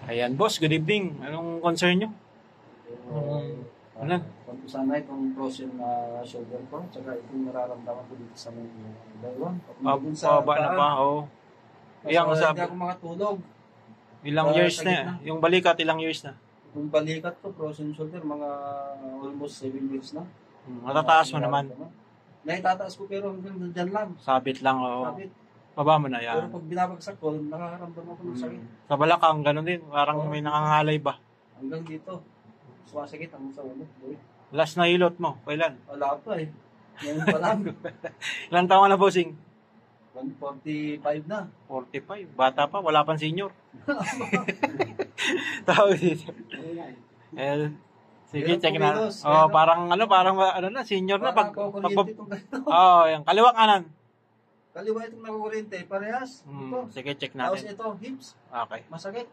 Ayan, boss. Good evening. Anong concern nyo? Yung, Ano? kung sana itong frozen na shoulder ko, tsaka itong nararamdaman ko dito sa may dalawang. Dun sa Pababa na ba? paa. Oo. Iyang Hindi sabi. ako makatulog. Ilang Sa years sakit na? na. Yung balikat, ilang years na? Yung balikat ko, frozen shoulder, mga almost 7 years na. Matataas mo naman. Naitataas ko pero hanggang dyan lang. Sabit lang, oo. Sabit. Baba mo na Pero yan. pag binabagsak ko, nakakaramdam ako ng sakit. Sa balakang, ganun din. Parang Oo. may nangangalay ba? Hanggang dito. Sumasakit hanggang sa ulo. Boy. Last na hilot mo, kailan? Wala pa eh. Ngayon pa lang. Ilang taon na, bossing? 145 na. 45. Bata pa, wala pang senior. Tawag dito. Eh, sige, Ilang check na. pumilos, Oh, meron? parang ano na, senior na. Parang kukuryente itong ganito. Yung kaliwang kanan. Kaliwa itong nakukuryente, parehas. Ito. Sige, check Tapos natin. ito, hips. Okay. Masakit.